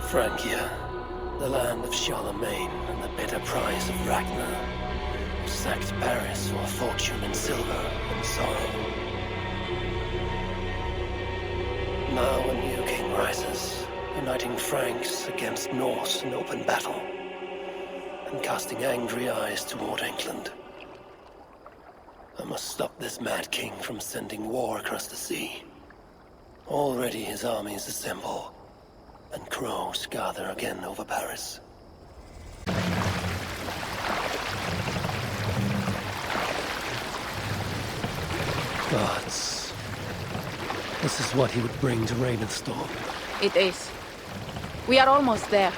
Francia, the land of Charlemagne and the bitter price of Ragnar, who sacked Paris for a fortune in silver and sorrow. Now a new king rises, uniting Franks against Norse in open battle, and casting angry eyes toward England. I must stop this mad king from sending war across the sea. Already his armies assemble, and crows gather again over Paris. Gods. This is what he would bring to Ravenstorm. It is. We are almost there.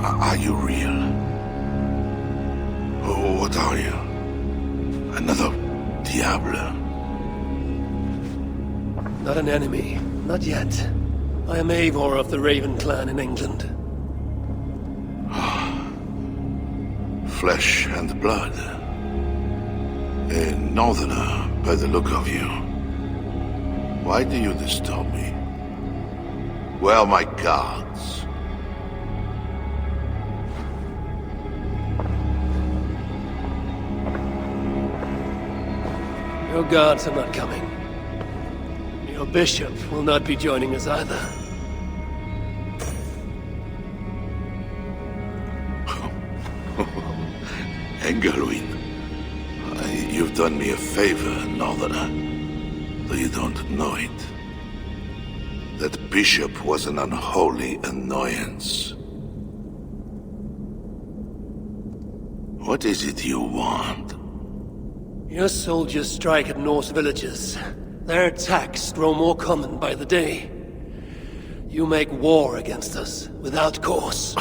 Are you real? Oh, what are you? Another Diablo? Not an enemy, not yet. I am Eivor of the Raven clan in England. Flesh and blood. A northerner, by the look of you. Why do you disturb me? Where are my guards? Your guards are not coming. Your bishop will not be joining us either. Engelwin, you've done me a favor, Northerner, though you don't know it. That bishop was an unholy annoyance. What is it you want? Your soldiers strike at Norse villages. Their attacks grow more common by the day. You make war against us, without cause.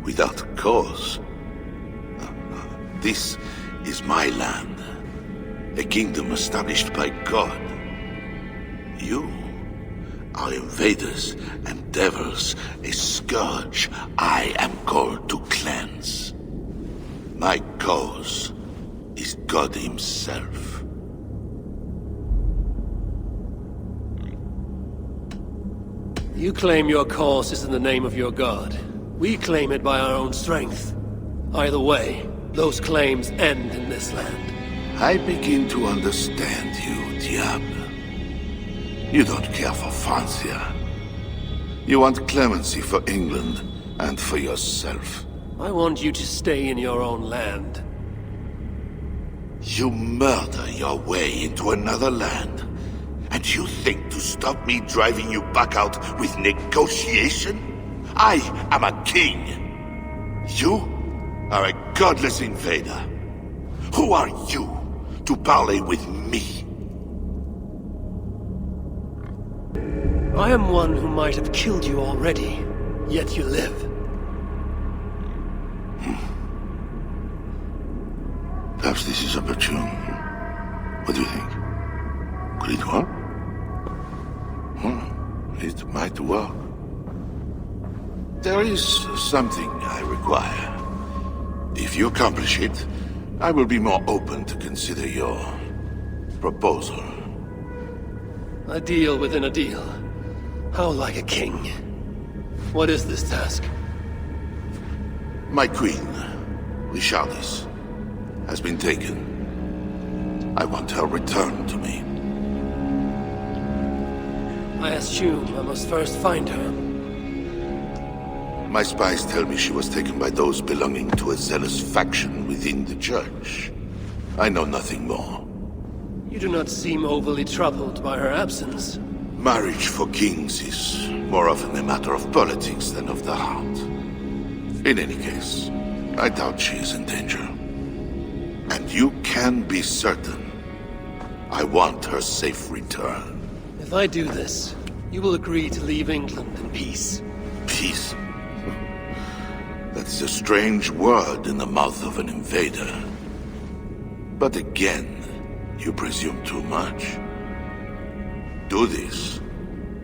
Without cause? This is my land. A kingdom established by God. You are invaders and devils, a scourge I am called to cleanse. My cause is God himself. You claim your cause is in the name of your god. We claim it by our own strength. Either way, those claims end in this land. I begin to understand you, Diable. You don't care for Francia. You want clemency for England and for yourself. I want you to stay in your own land. You murder your way into another land, and you think to stop me driving you back out with negotiation? I am a king. You are a godless invader. Who are you to parley with me? I am one who might have killed you already, yet you live. Perhaps this is opportune. What do you think? Could it work? It might work. There is something I require. If you accomplish it, I will be more open to consider your proposal. A deal within a deal. How like a king. What is this task? My queen, Richardis, has been taken. I want her returned to me. I assume I must first find her. My spies tell me she was taken by those belonging to a zealous faction within the church. I know nothing more. You do not seem overly troubled by her absence. Marriage for kings is more often a matter of politics than of the heart. In any case, I doubt she is in danger. And you can be certain I want her safe return. If I do this, you will agree to leave England in peace. Peace? That's a strange word in the mouth of an invader. But again, you presume too much. Do this,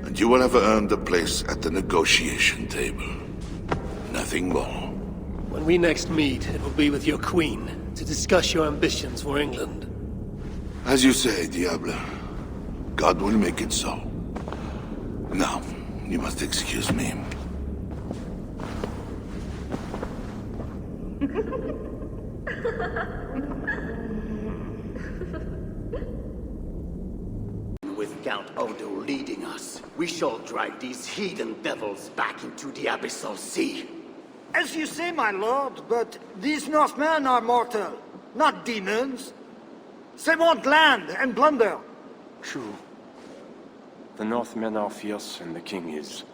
and you will have earned a place at the negotiation table. Nothing more. When we next meet, it will be with your queen, to discuss your ambitions for England. As you say, Diable. God will make it so. Now, you must excuse me. With Count Odo leading us, we shall drive these heathen devils back into the abyssal sea. As you say, my lord, but these Northmen are mortal, not demons. They want land and plunder. True. The Northmen are fierce, and the king is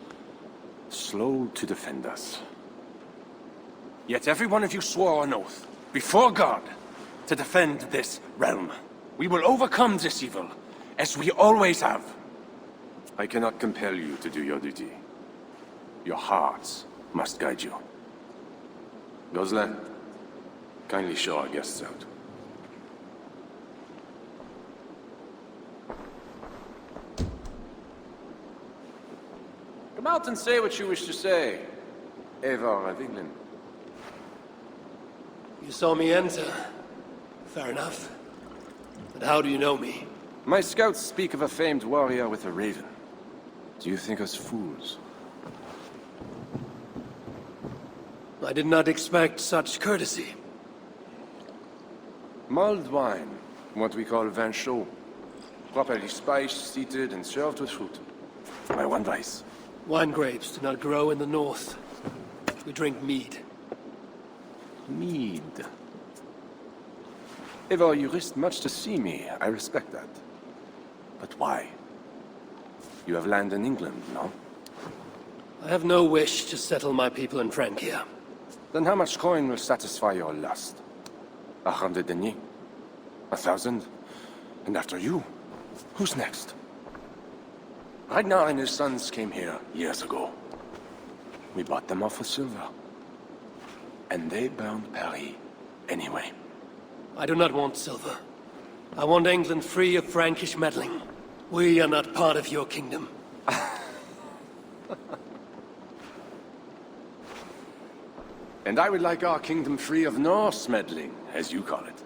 slow to defend us. Yet every one of you swore an oath, before God, to defend this realm. We will overcome this evil, as we always have. I cannot compel you to do your duty. Your hearts must guide you. Gosselin, kindly show our guests out. Come out and say what you wish to say, Eivor of England. You saw me enter. Fair enough. But how do you know me? My scouts speak of a famed warrior with a raven. Do you think us fools? I did not expect such courtesy. Mulled wine, what we call vin chaud. Properly spiced, seated, and served with fruit. My one vice. Wine grapes do not grow in the north. We drink mead. Mead. Eivor, you risked much to see me. I respect that. But why? You have land in England, no? I have no wish to settle my people in Francia. Then how much coin will satisfy your lust? 100 deniers? 1,000? And after you, who's next? Ragnar and his sons came here years ago. We bought them off for silver. And they burned Paris anyway. I do not want silver. I want England free of Frankish meddling. We are not part of your kingdom. And I would like our kingdom free of Norse meddling, as you call it.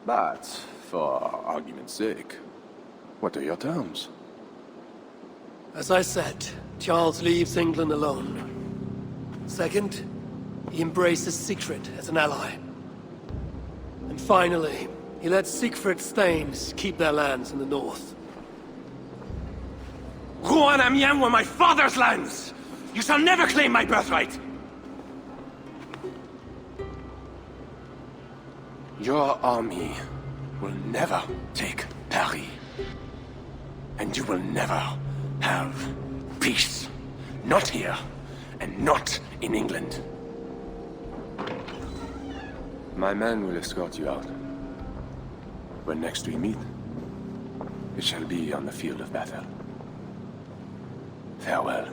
But, for argument's sake, what are your terms? As I said, Charles leaves England alone. Second, he embraces Siegfried as an ally. And finally, he lets Siegfried's Thanes keep their lands in the north. Rouen and Amiens were my father's lands! You shall never claim my birthright! Your army will never take Paris. And you will never have peace. Not here, and not in England. My men will escort you out. When next we meet, it shall be on the field of battle. Farewell.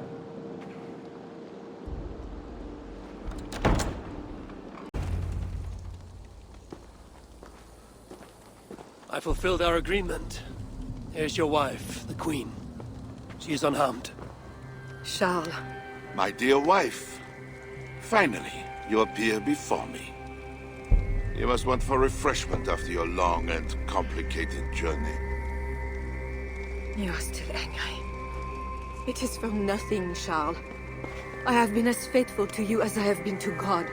I fulfilled our agreement. Here's your wife, the Queen. She is unharmed. Charles. My dear wife, finally, you appear before me. You must want for refreshment after your long and complicated journey. You are still angry. It is for nothing, Charles. I have been as faithful to you as I have been to God.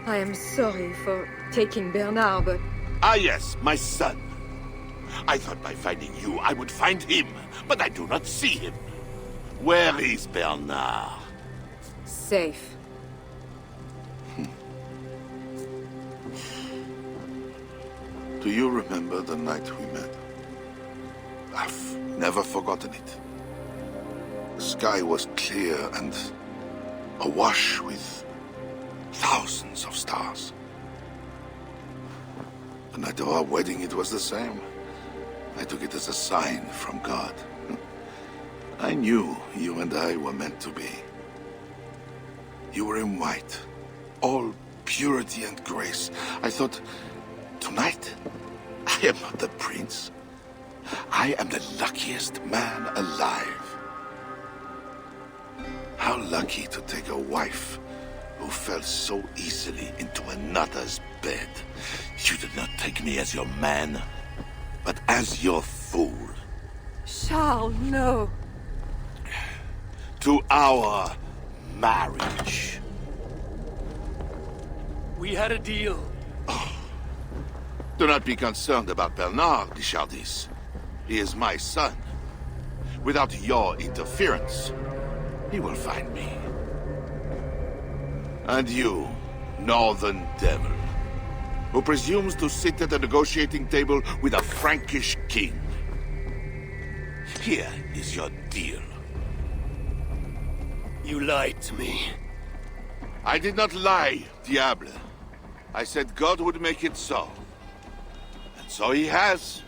I am sorry for taking Bernard, but... Ah yes, my son. I thought by finding you, I would find him, but I do not see him. Where is Bernard? Safe. Do you remember the night we met? I've never forgotten it. The sky was clear and awash with thousands of stars. The night of our wedding, it was the same. I took it as a sign from God. I knew you and I were meant to be. You were in white, all purity and grace. I thought, tonight, I am not the prince. I am the luckiest man alive. How lucky to take a wife who fell so easily into another's bed. You did not take me as your man, but as your fool. Charles, no. To our marriage. We had a deal. Do not be concerned about Bernard, Richardis. He is my son. Without your interference, he will find me. And you, Northern Devil, who presumes to sit at a negotiating table with a Frankish king. Here is your deal. You lied to me. I did not lie, Diable. I said God would make it so. And so he has.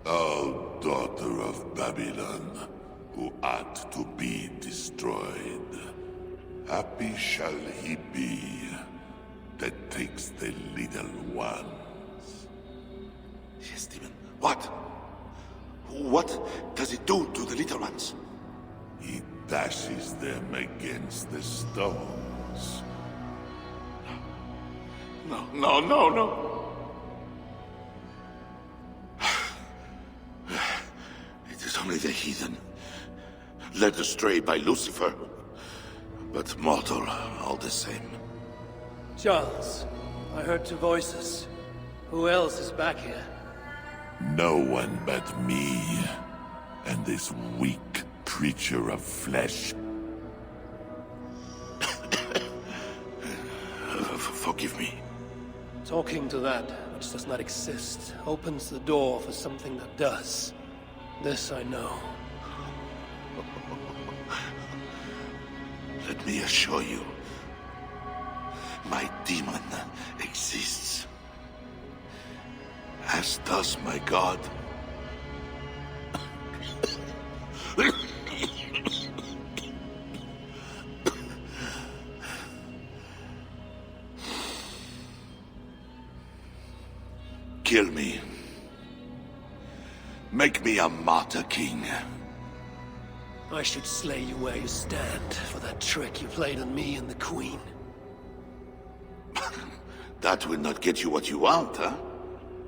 O daughter of Babylon, who art to be destroyed, happy shall he be that takes the little ones. Yes, demon. What? What does it do to the little ones? He dashes them against the stones. No. It is only the heathen, led astray by Lucifer, but mortal all the same. Charles, I heard two voices. Who else is back here? No one but me, and this weak creature of flesh. Forgive me. Talking to that which does not exist opens the door for something that does. This I know. Let me assure you, my demon exists. As does my God. Kill me. Make me a martyr king. I should slay you where you stand for that trick you played on me and the Queen. That will not get you what you want, huh?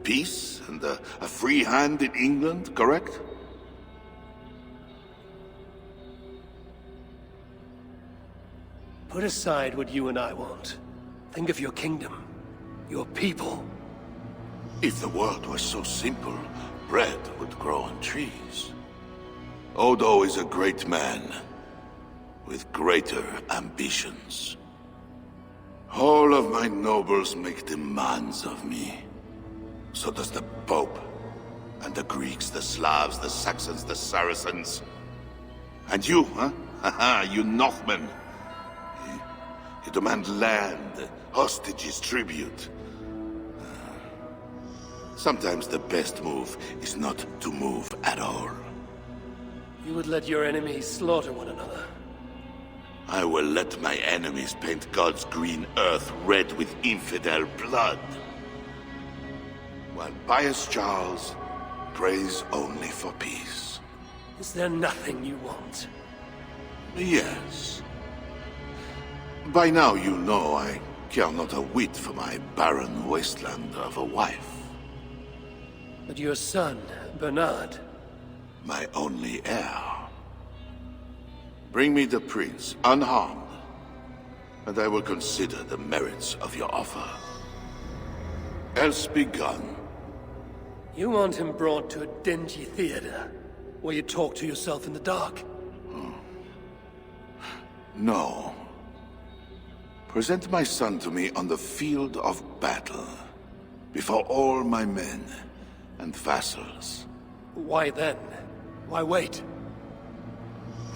Peace and a free hand in England, correct? Put aside what you and I want. Think of your kingdom, your people. If the world was so simple, bread would grow on trees. Odo is a great man, with greater ambitions. All of my nobles make demands of me. So does the Pope, and the Greeks, the Slavs, the Saxons, the Saracens. And you, huh? Haha, you Northmen. You demand land, hostages, tribute. Sometimes the best move is not to move at all. You would let your enemies slaughter one another. I will let my enemies paint God's green earth red with infidel blood. While pious Charles prays only for peace. Is there nothing you want? Yes. By now you know I care not a whit for my barren wasteland of a wife. But your son, Bernard... My only heir. Bring me the prince, unharmed, and I will consider the merits of your offer. Else be gone. You want him brought to a dingy theater, where you talk to yourself in the dark? No. Present my son to me on the field of battle, before all my men and vassals. Why then? Why wait?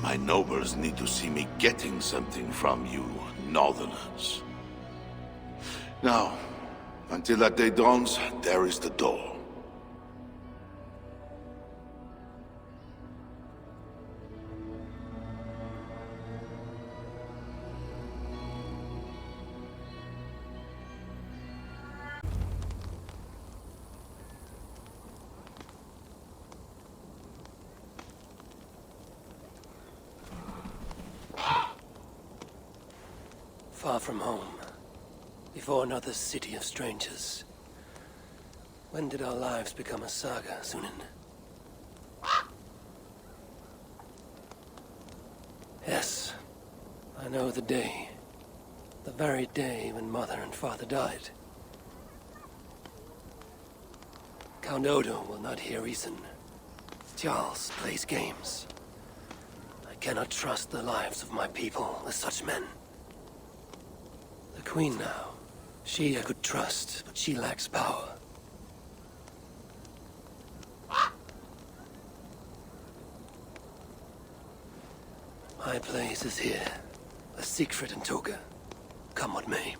My nobles need to see me getting something from you, Northerners. Now, until that day dawns, there is the door. Far from home, before another city of strangers. When did our lives become a saga, Sunan? Yes, I know the day. The very day when Mother and Father died. Count Odo will not hear reason. Charles plays games. I cannot trust the lives of my people with such men. The Queen now. She I could trust, but she lacks power. My place is here, with Siegfried and Toga. Come what may.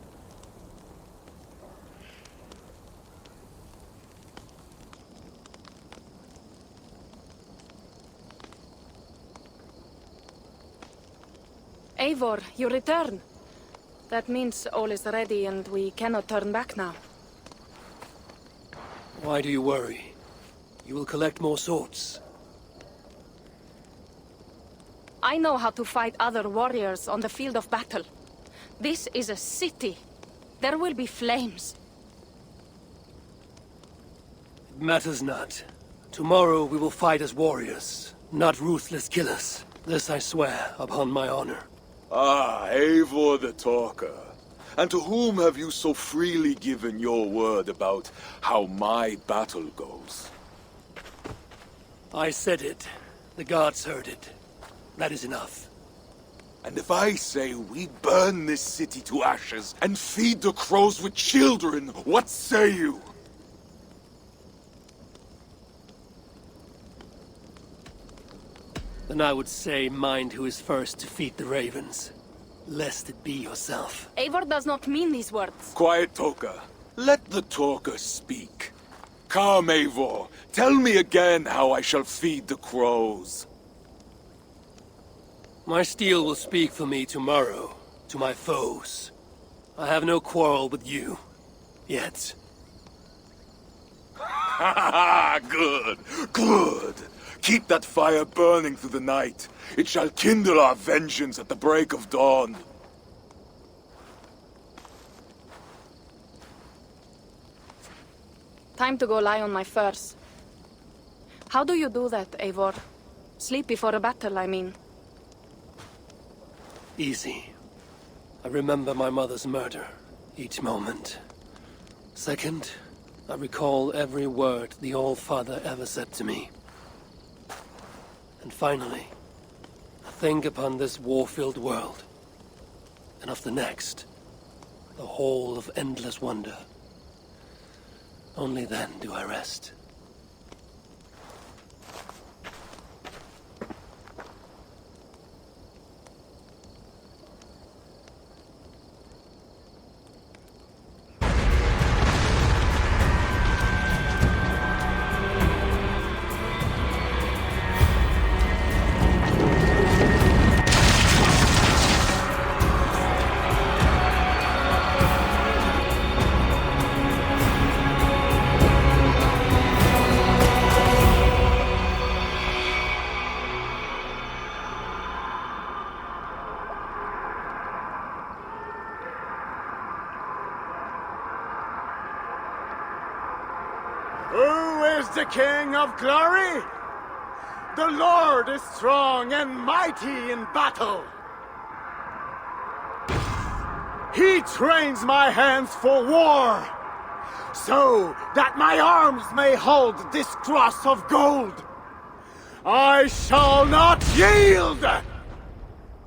Eivor, you return. That means all is ready and we cannot turn back now. Why do you worry? You will collect more swords. I know how to fight other warriors on the field of battle. This is a city. There will be flames. It matters not. Tomorrow we will fight as warriors, not ruthless killers. This I swear upon my honor. Ah, Eivor the Talker. And to whom have you so freely given your word about how my battle goes? I said it. The gods heard it. That is enough. And if I say we burn this city to ashes and feed the crows with children, what say you? Then I would say mind who is first to feed the ravens, lest it be yourself. Eivor does not mean these words. Quiet, Toka. Let the talker speak. Come, Eivor. Tell me again how I shall feed the crows. My steel will speak for me tomorrow, to my foes. I have no quarrel with you. Yet. Ha ha ha! Good! Good! Keep that fire burning through the night. It shall kindle our vengeance at the break of dawn. Time to go lie on my furs. How do you do that, Eivor? Sleep before a battle, I mean. Easy. I remember my mother's murder, each moment. Second, I recall every word the All-Father ever said to me. And finally, I think upon this war-filled world, and of the next, the whole of endless wonder. Only then do I rest. Who is the King of Glory? The Lord is strong and mighty in battle. He trains my hands for war, so that my arms may hold this cross of gold. I shall not yield!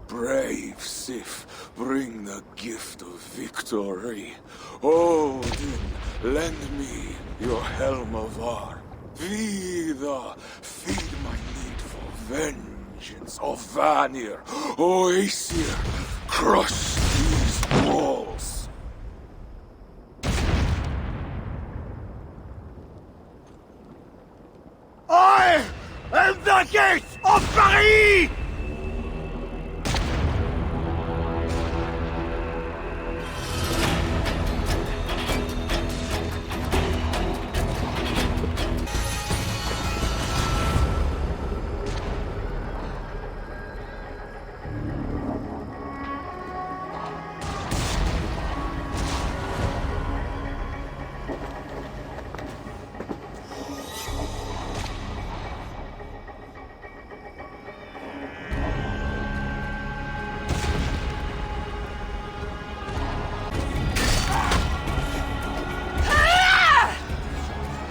Brave Sif, bring the gift of victory. Odin, lend me your helm of Ar. Vida, feed my need for vengeance. Of Vanir, O Aesir, crush these walls. gates of Paris!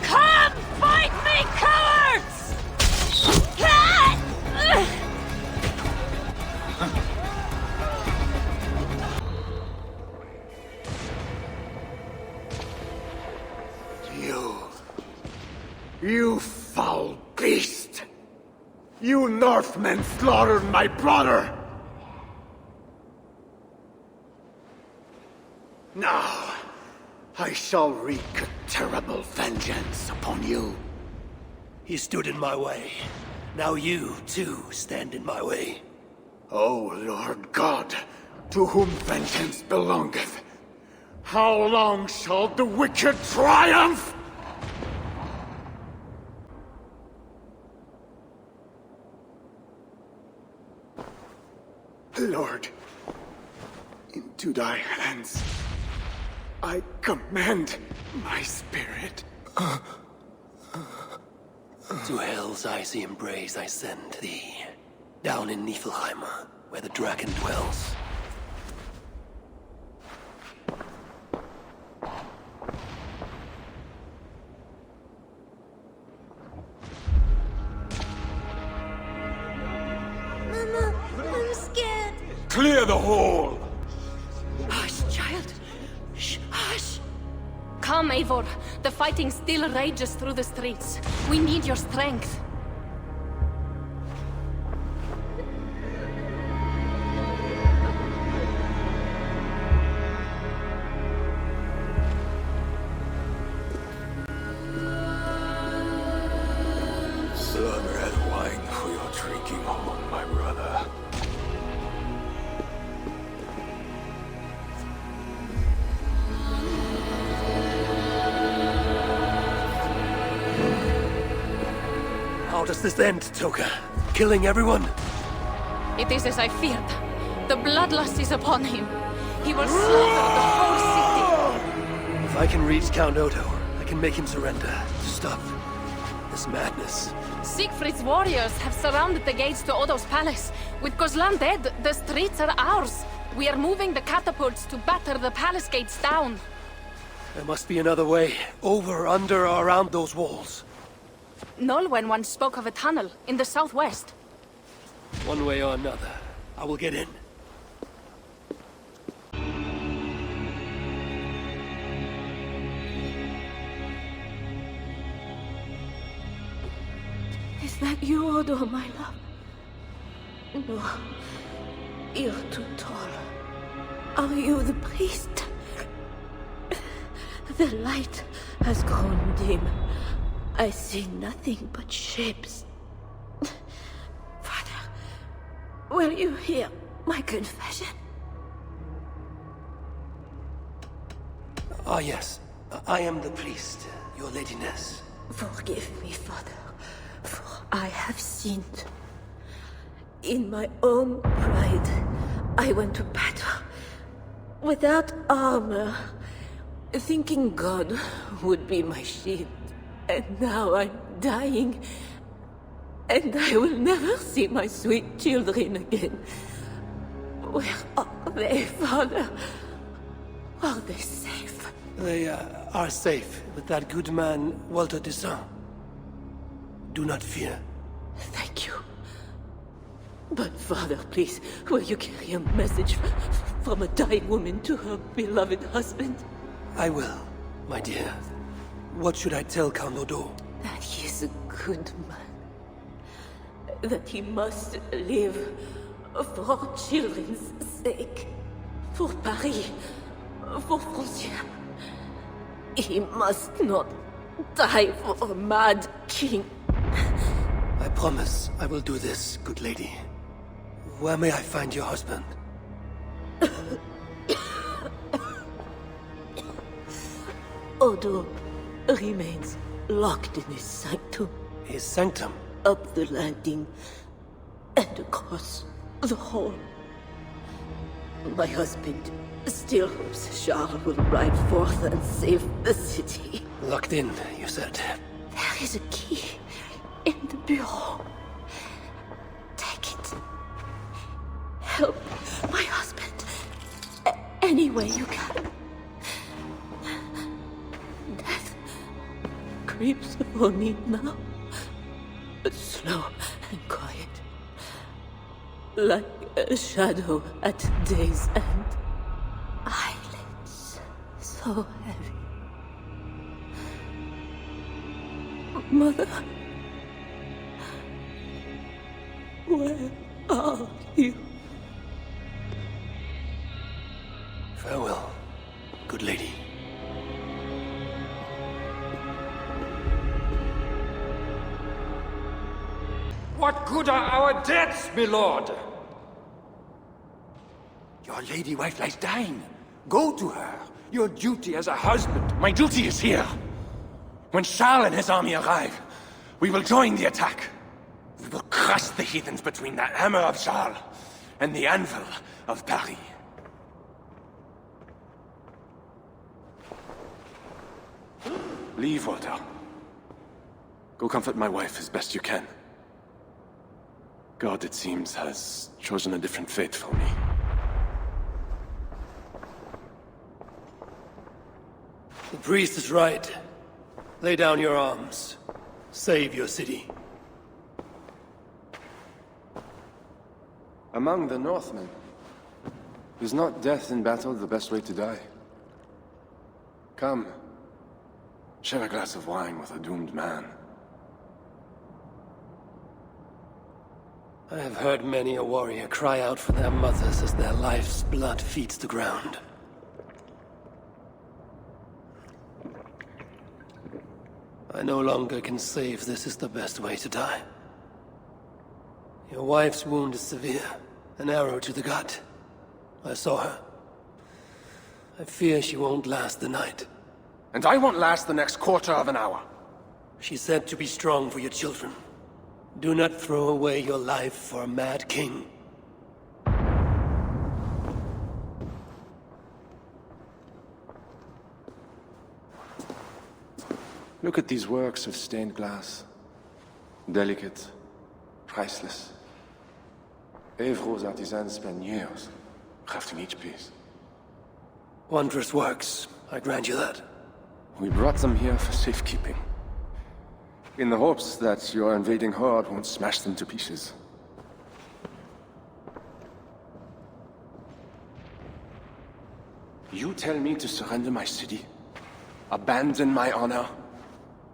Come fight me, cowards! You foul beast! You Northmen slaughtered my brother! Now, I shall wreak a terrible vengeance upon you. He stood in my way. Now you, too, stand in my way. O Lord God, to whom vengeance belongeth, how long shall the wicked triumph? Lord, into thy hands I commend my spirit. To hell's icy embrace I send thee, down in Niflheim, where the dragon dwells. Mama, I'm scared. Clear the hall! Hush, child. Shh, hush. Come, Eivor. The fighting still rages through the streets. We need your strength. Serve red wine for your drinking home, my brother. How does this end, Toka? Killing everyone? It is as I feared. The bloodlust is upon him. He will slaughter the whole city. If I can reach Count Odo, I can make him surrender to stop this madness. Siegfried's warriors have surrounded the gates to Odo's palace. With Kozlan dead, the streets are ours. We are moving the catapults to batter the palace gates down. There must be another way. Over, under, or around those walls. Nolwenn once spoke of a tunnel in the southwest. One way or another, I will get in. Is that you, Odo, my love? No. You're too tall. Are you the priest? The light has grown dim. I see nothing but shapes. Father, will you hear my confession? Ah, yes. I am the priest, your ladiness. Forgive me, Father, for I have sinned. In my own pride, I went to battle without armor, thinking God would be my shield. And now I'm dying, and I will never see my sweet children again. Where are they, Father? Are they safe? They are safe with that good man, Walter de Saint. Do not fear. Thank you. But Father, please, will you carry a message from a dying woman to her beloved husband? I will, my dear. What should I tell Count Odo? That he is a good man. That he must live for our children's sake. For Paris. For Francière. He must not die for a mad king. I promise I will do this, good lady. Where may I find your husband? Odo remains locked in his sanctum. His sanctum? Up the landing and across the hall. My husband still hopes Charles will ride forth and save the city. Locked in, you said. There is a key in the bureau. Take it. Help my husband any way you can. Death creeps upon me now, but slow and quiet, like a shadow at day's end. Eyelids so heavy. Mother, where are you? Farewell, good lady. What good are our deaths, my lord? Your lady wife lies dying. Go to her. Your duty as a husband. My duty is here. When Charles and his army arrive, we will join the attack. We will crush the heathens between the hammer of Charles and the anvil of Paris. Leave, Walter. Go comfort my wife as best you can. God, it seems, has chosen a different fate for me. The priest is right. Lay down your arms. Save your city. Among the Northmen, is not death in battle the best way to die? Come, share a glass of wine with a doomed man. I have heard many a warrior cry out for their mothers as their life's blood feeds the ground. I no longer can say if this is the best way to die. Your wife's wound is severe. An arrow to the gut. I saw her. I fear she won't last the night. And I won't last the next quarter of an hour. She said to be strong for your children. Do not throw away your life for a mad king. Look at these works of stained glass. Delicate, priceless. Evro's artisans spend years crafting each piece. Wondrous works, I grant you that. We brought them here for safekeeping. In the hopes that your invading horde won't smash them to pieces. You tell me to surrender my city? Abandon my honor?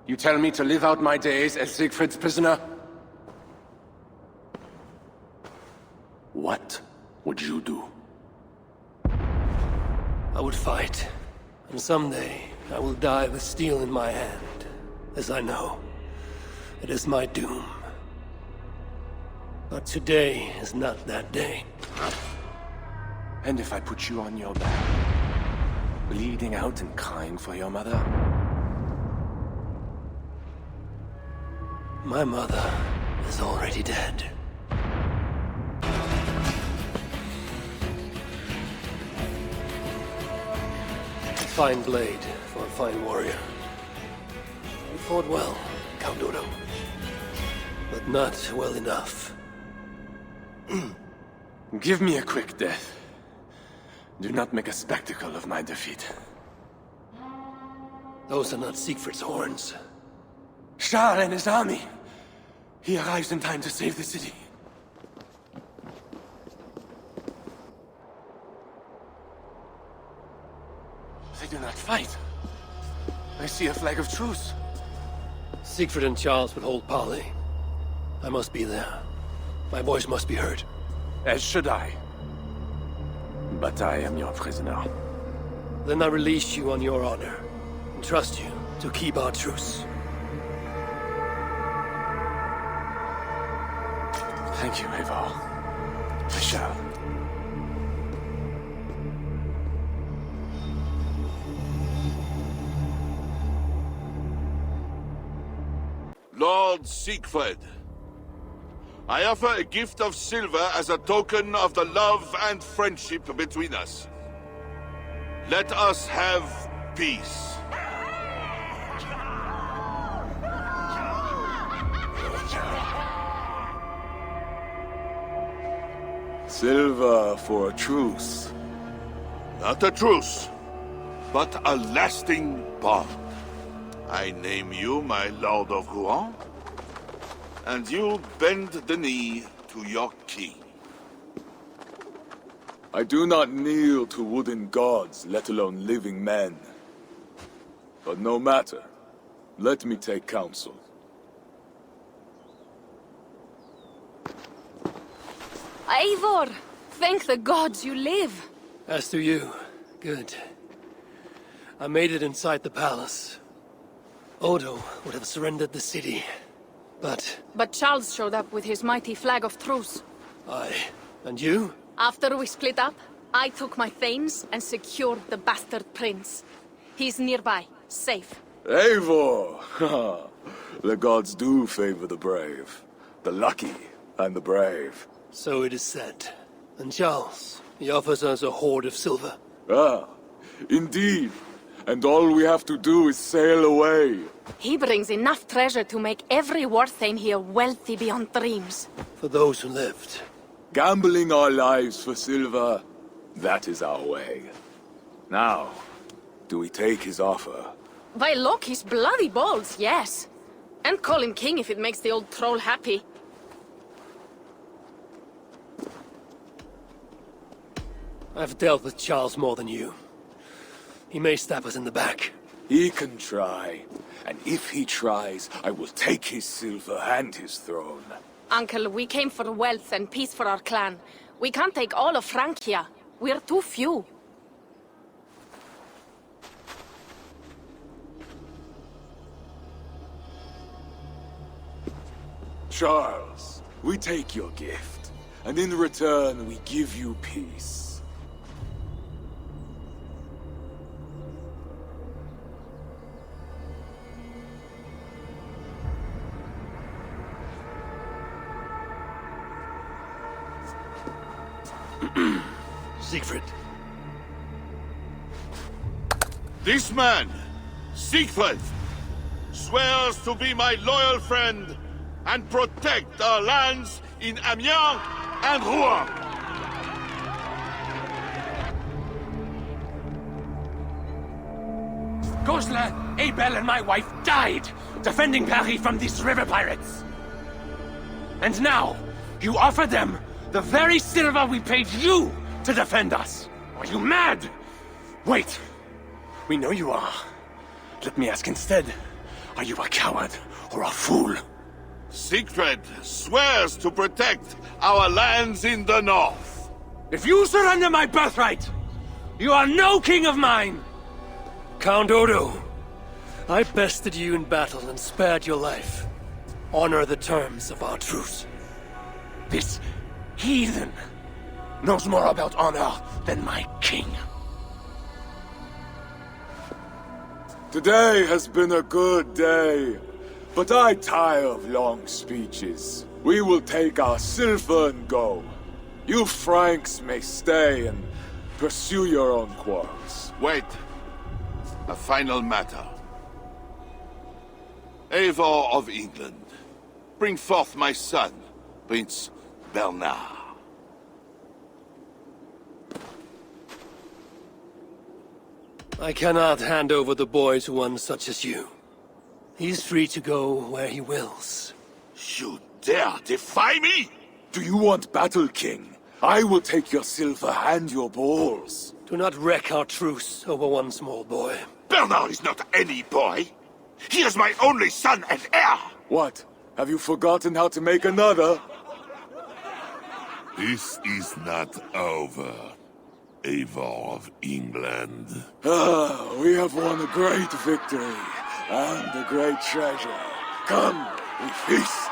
You tell me to live out my days as Siegfried's prisoner? What would you do? I would fight. And someday, I will die with steel in my hand. As I know, it is my doom. But today is not that day. And if I put you on your back, bleeding out and crying for your mother? My mother is already dead. A fine blade for a fine warrior. You fought well, Count Odo. But not well enough. Give me a quick death. Do not make a spectacle of my defeat. Those are not Siegfried's horns. Charles and his army. He arrives in time to save the city. They do not fight. I see a flag of truce. Siegfried and Charles would hold parley. I must be there. My voice must be heard. As should I. But I am your prisoner. Then I release you on your honor, and trust you to keep our truce. Thank you, Eivor. I shall. Lord Siegfried, I offer a gift of silver as a token of the love and friendship between us. Let us have peace. Silver for a truce. Not a truce, but a lasting bond. I name you my Lord of Rouen, and you bend the knee to your king. I do not kneel to wooden gods, let alone living men. But no matter. Let me take counsel. Eivor! Thank the gods you live! As do you. Good. I made it inside the palace. Odo would have surrendered the city, but... But Charles showed up with his mighty flag of truce. Aye. And you? After we split up, I took my thanes and secured the bastard prince. He's nearby, safe. Eivor! The gods do favor the brave. The lucky and the brave. So it is said. And Charles, he offers us a hoard of silver. Ah, indeed. And all we have to do is sail away. He brings enough treasure to make every Warthane here wealthy beyond dreams. For those who lived. Gambling our lives for silver, that is our way. Now, do we take his offer? By Loki's bloody balls, yes. And call him king if it makes the old troll happy. I've dealt with Charles more than you. He may stab us in the back. He can try. And if he tries, I will take his silver and his throne. Uncle, we came for wealth and peace for our clan. We can't take all of Francia. We're too few. Charles, we take your gift, and in return we give you peace. Siegfried. This man, Siegfried, swears to be my loyal friend and protect our lands in Amiens and Rouen. Goslar, Abel, and my wife died defending Paris from these river pirates. And now, you offer them the very silver we paid you to defend us. Are you mad? Wait. We know you are. Let me ask instead, are you a coward or a fool? Siegfried swears to protect our lands in the north. If you surrender my birthright, you are no king of mine! Count Odo, I bested you in battle and spared your life. Honor the terms of our truce. This heathen knows more about honor than my king. Today has been a good day, but I tire of long speeches. We will take our silver and go. You Franks may stay and pursue your own quarrels. Wait. A final matter. Eivor of England, bring forth my son, Prince Bernard. I cannot hand over the boy to one such as you. He's free to go where he wills. You dare defy me? Do you want battle, King? I will take your silver and your balls. Do not wreck our truce over one small boy. Bernard is not any boy. He is my only son and heir. What? Have you forgotten how to make another? This is not over, Eivor of England. Ah, we have won a great victory and a great treasure. Come, we feast.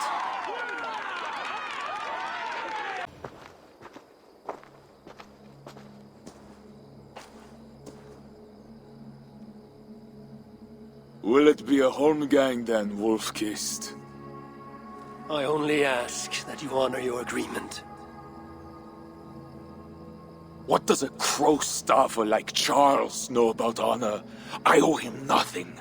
Will it be a Holmgang then, Wolf-Kissed? I only ask that you honor your agreement. What does a crow-stuffer like Charles know about honor? I owe him nothing.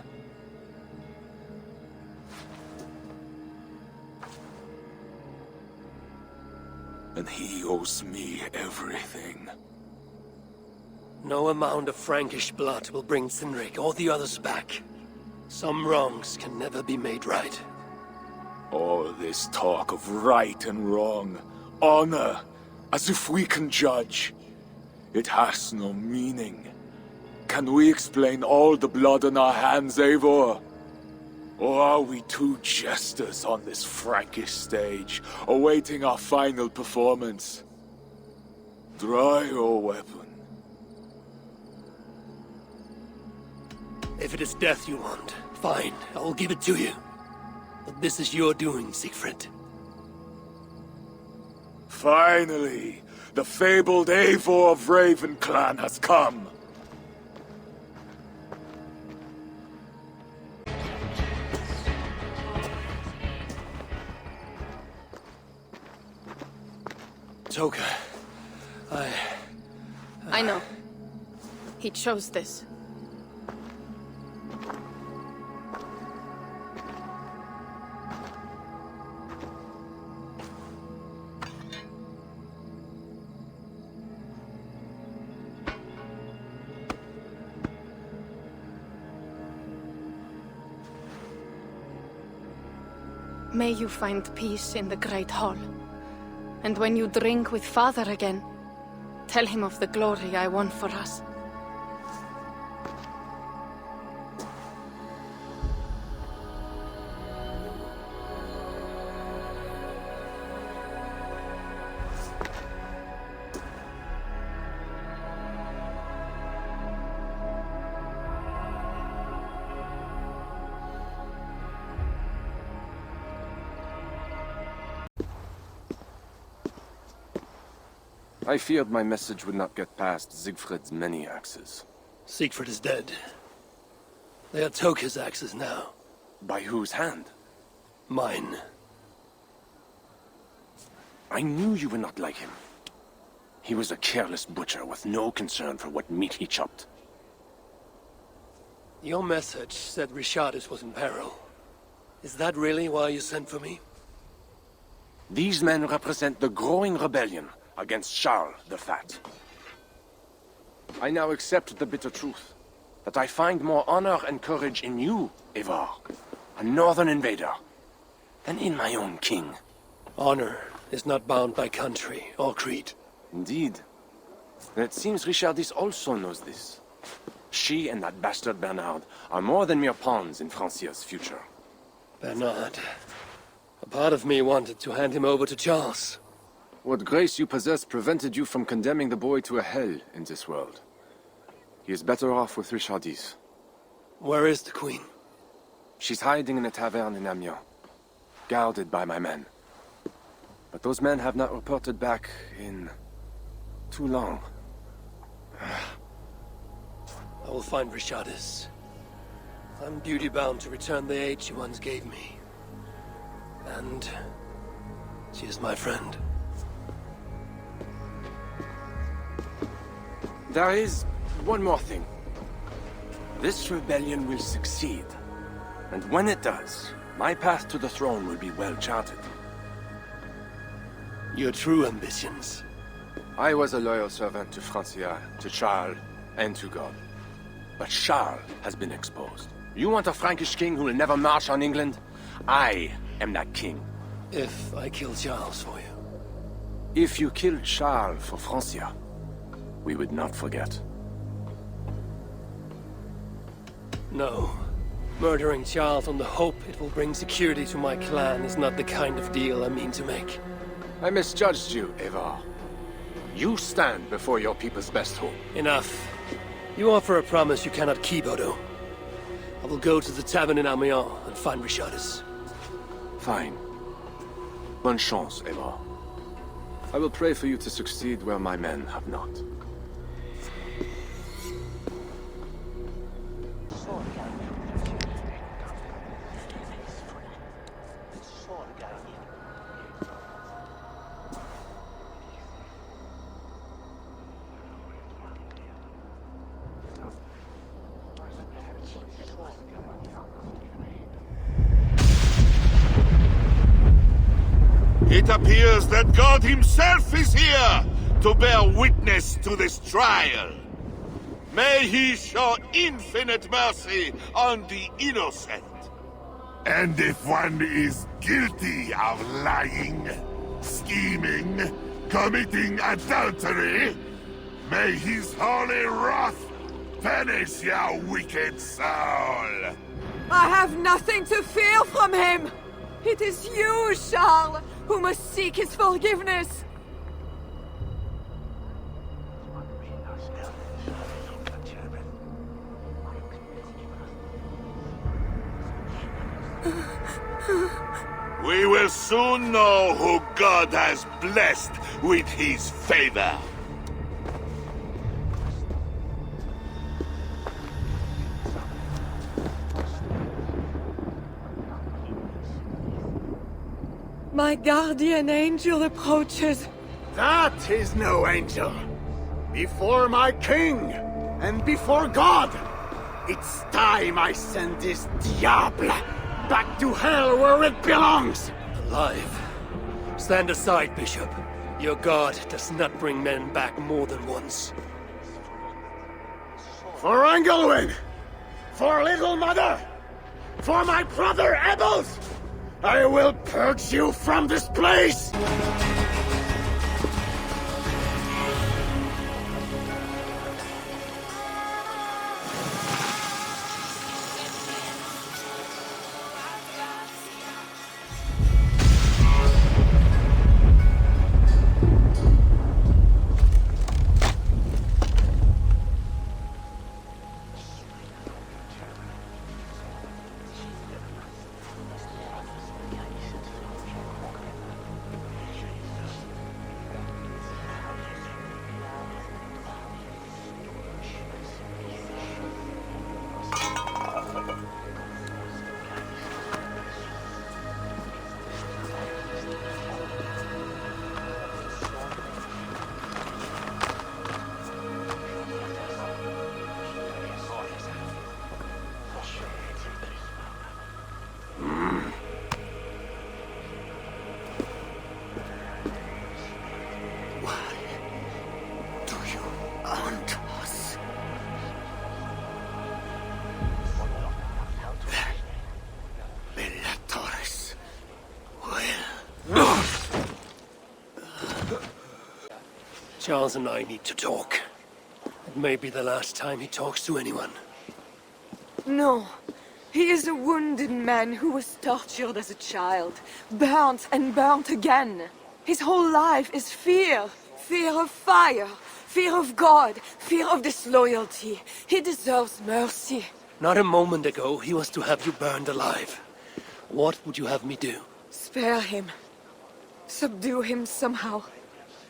And he owes me everything. No amount of Frankish blood will bring Cynric or the others back. Some wrongs can never be made right. All this talk of right and wrong, honor, as if we can judge. It has no meaning. Can we explain all the blood on our hands, Eivor? Or are we two jesters on this Frankish stage, awaiting our final performance? Draw your weapon. If it is death you want, fine, I will give it to you. But this is your doing, Siegfried. Finally, the fabled Eivor of Raven Clan has come. Toka, I know. He chose this. May you find peace in the Great Hall. And when you drink with Father again, tell him of the glory I won for us. I feared my message would not get past Siegfried's many axes. Siegfried is dead. They are Toka's axes now. By whose hand? Mine. I knew you were not like him. He was a careless butcher with no concern for what meat he chopped. Your message said Richardus was in peril. Is that really why you sent for me? These men represent the growing rebellion against Charles the Fat. I now accept the bitter truth, that I find more honor and courage in you, Eivor, a northern invader, than in my own king. Honor is not bound by country or creed. Indeed. And it seems Richardis also knows this. She and that bastard Bernard are more than mere pawns in Francia's future. Bernard. A part of me wanted to hand him over to Charles. What grace you possess prevented you from condemning the boy to a hell in this world. He is better off with Richardis. Where is the Queen? She's hiding in a tavern in Amiens, guarded by my men. But those men have not reported back in too long. I will find Richardis. I'm duty-bound to return the aid she once gave me. And she is my friend. There is one more thing. This rebellion will succeed. And when it does, my path to the throne will be well charted. Your true ambitions. I was a loyal servant to Francia, to Charles, and to God. But Charles has been exposed. You want a Frankish king who will never march on England? I am that king. If I kill Charles for you. If you killed Charles for Francia, we would not forget. No. Murdering Charles on the hope it will bring security to my clan is not the kind of deal I mean to make. I misjudged you, Eivor. You stand before your people's best hope. Enough. You offer a promise you cannot keep, Odo. I will go to the tavern in Amiens and find Richardis. Fine. Bonne chance, Eivor. I will pray for you to succeed where my men have not. It appears that God himself is here to bear witness to this trial. May he show infinite mercy on the innocent. And if one is guilty of lying, scheming, committing adultery, may his holy wrath punish your wicked soul. I have nothing to fear from him! It is you, Charles, who must seek his forgiveness! We will soon know who God has blessed with his favor. My guardian angel approaches. That is no angel. Before my king, and before God, it's time I send this diable back to hell where it belongs! Alive. Stand aside, Bishop. Your God does not bring men back more than once. For Engelwin! For Little Mother! For my brother Ebels! I will purge you from this place! Charles and I need to talk. It may be the last time he talks to anyone. No. He is a wounded man who was tortured as a child, burnt and burnt again. His whole life is fear. Fear of fire, fear of God, fear of disloyalty. He deserves mercy. Not a moment ago, he was to have you burned alive. What would you have me do? Spare him. Subdue him somehow.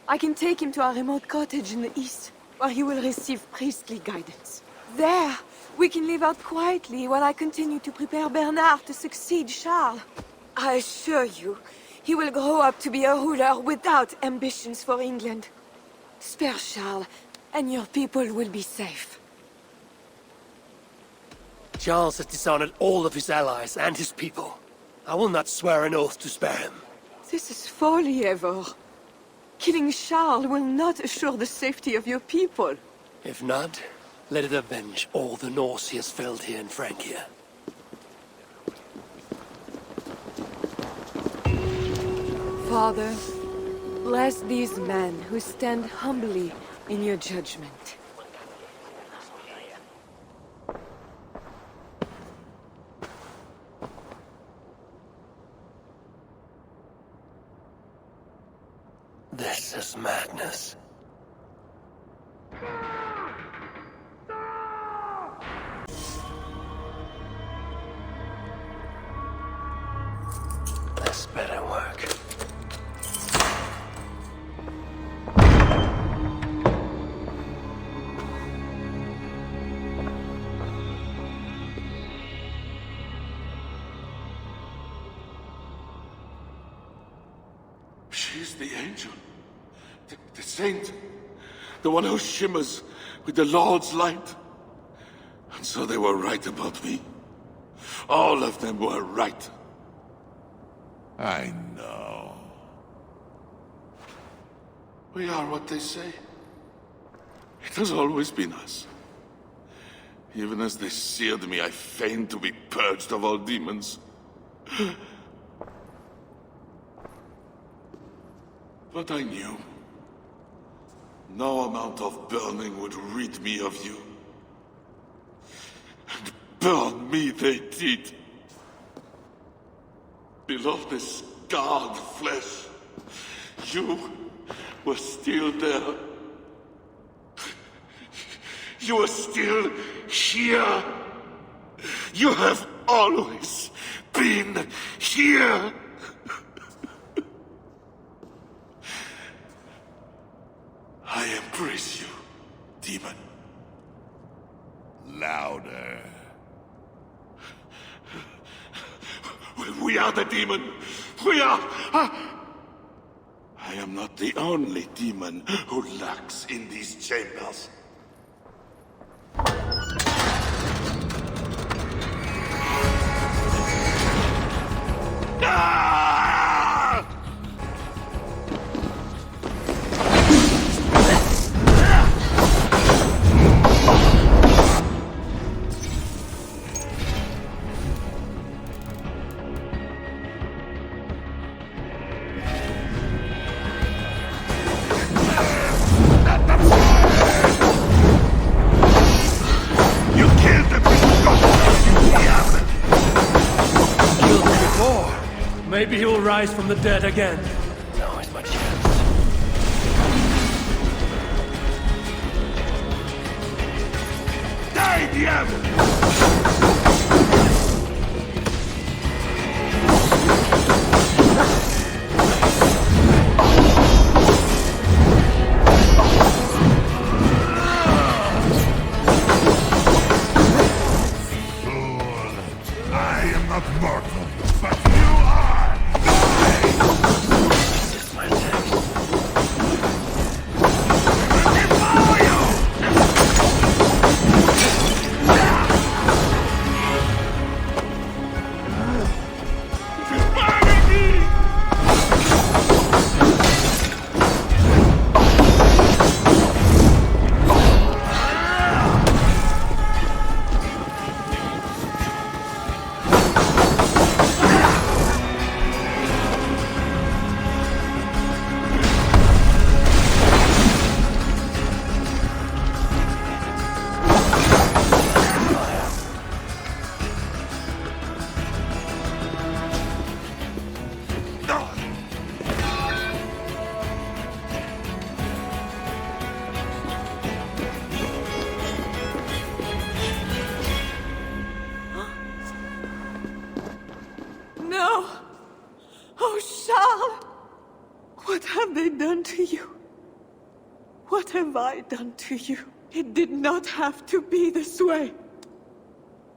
I can take him to our remote cottage in the east, where he will receive priestly guidance. There, we can live out quietly while I continue to prepare Bernard to succeed Charles. I assure you, he will grow up to be a ruler without ambitions for England. Spare Charles, and your people will be safe. Charles has dishonored all of his allies and his people. I will not swear an oath to spare him. This is folly, Eivor. Killing Charles will not assure the safety of your people. If not, let it avenge all the Norse he has felled here in Francia. Father, bless these men who stand humbly in your judgment. This is madness. This better work. She's the angel. The saint. The one who shimmers with the Lord's light. And so they were right about me. All of them were right. I know. We are what they say. It has always been us. Even as they seared me, I feigned to be purged of all demons. But I knew no amount of burning would rid me of you. And burn me they did. Below the scarred flesh, you were still there. You are still here. You have always been here. I embrace you, demon. Louder. We are the demon. We are... I am not the only demon who lurks in these chambers. Maybe he will rise from the dead again. Now is my chance. Die, diable! I am not mortal, but you are! This is my attack. Devour you! No! Oh, Charles! What have they done to you? What have I done to you? It did not have to be this way.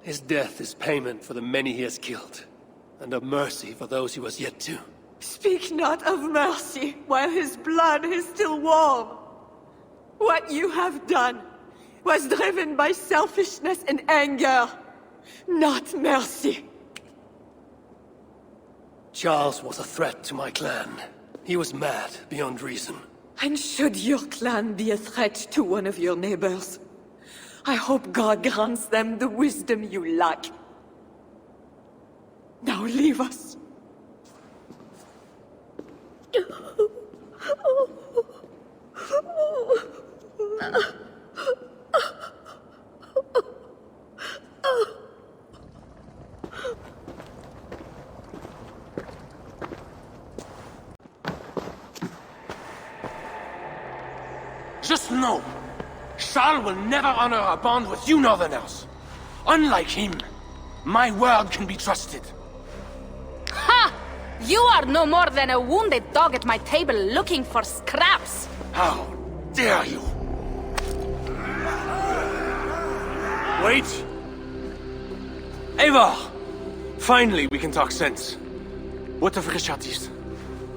His death is payment for the many he has killed, and a mercy for those he was yet to. Speak not of mercy while his blood is still warm. What you have done was driven by selfishness and anger, not mercy. Charles was a threat to my clan. He was mad beyond reason. And should your clan be a threat to one of your neighbors, I hope God grants them the wisdom you lack. Now leave us. Just know, Charles will never honor a bond with you Northerners. Unlike him, my word can be trusted. Ha! You are no more than a wounded dog at my table looking for scraps. How dare you? Wait! Eivor! Finally, we can talk sense. What of Richardis?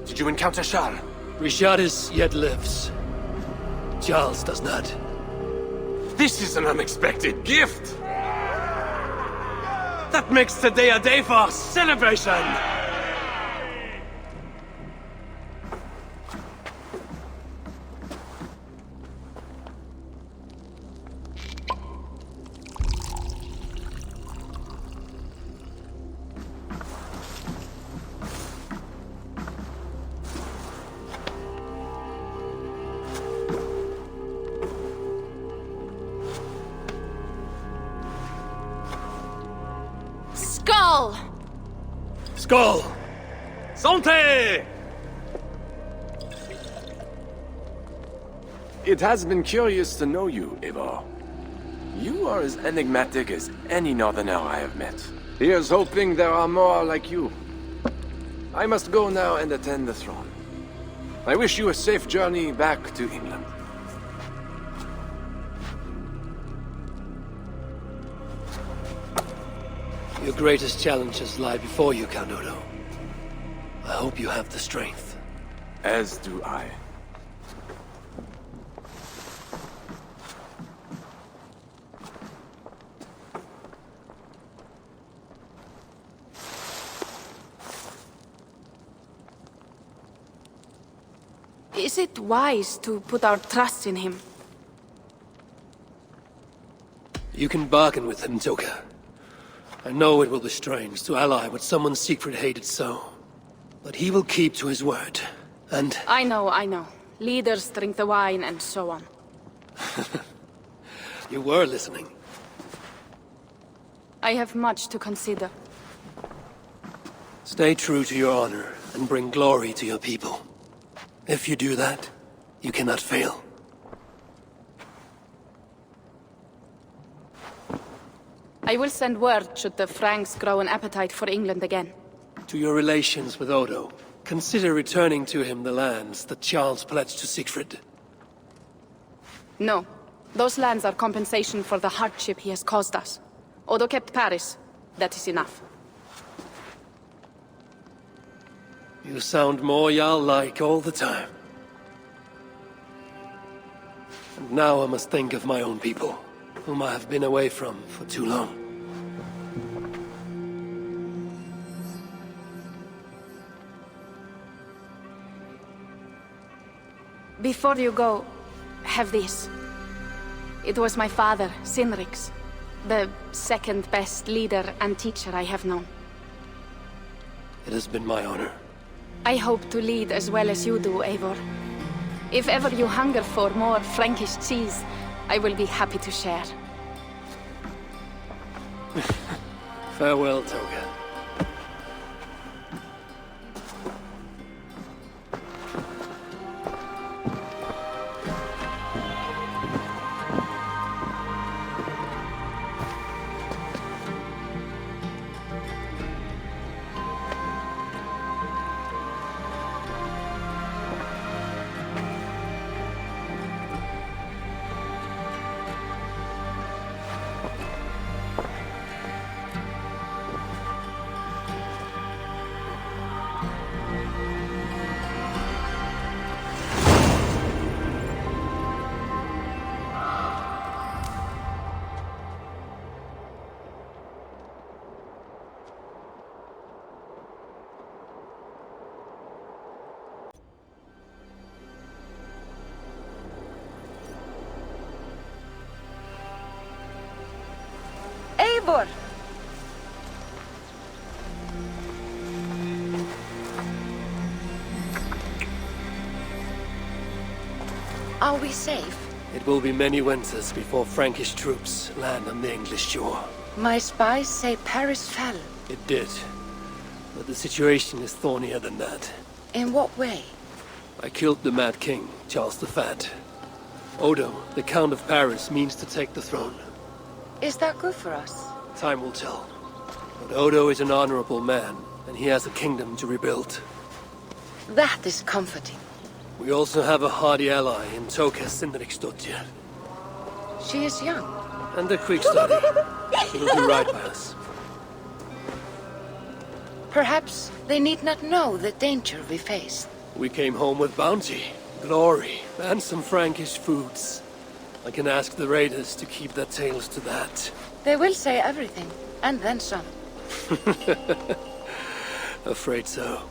Did you encounter Charles? Richardis yet lives. Charles does not. This is an unexpected gift! That makes today a day for celebration! Skull! Santé! It has been curious to know you, Eivor. You are as enigmatic as any northerner I have met. Here's hoping there are more like you. I must go now and attend the throne. I wish you a safe journey back to England. Your greatest challenges lie before you, Count Odo. I hope you have the strength. As do I. Is it wise to put our trust in him? You can bargain with him, Toka. I know it will be strange to ally with someone Siegfried hated so. But he will keep to his word, and... I know. Leaders drink the wine and so on. You were listening. I have much to consider. Stay true to your honor, and bring glory to your people. If you do that, you cannot fail. I will send word should the Franks grow an appetite for England again. To your relations with Odo, consider returning to him the lands that Charles pledged to Siegfried. No. Those lands are compensation for the hardship he has caused us. Odo kept Paris. That is enough. You sound more Jarl-like all the time. And now I must think of my own people, whom I have been away from for too long. Before you go, have this. It was my father, Sinrik's, the second best leader and teacher I have known. It has been my honor. I hope to lead as well as you do, Eivor. If ever you hunger for more Frankish cheese, I will be happy to share. Farewell, Toga. Eivor! Are we safe? It will be many winters before Frankish troops land on the English shore. My spies say Paris fell. It did. But the situation is thornier than that. In what way? I killed the Mad King, Charles the Fat. Odo, the Count of Paris, means to take the throne. Is that good for us? Time will tell. But Odo is an honorable man, and he has a kingdom to rebuild. That is comforting. We also have a hardy ally in Toka Sindriksdottir. She is young. And a quick study. She will do right by us. Perhaps they need not know the danger we faced. We came home with bounty, glory, and some Frankish foods. I can ask the raiders to keep their tales to that. They will say everything, and then some. Afraid so.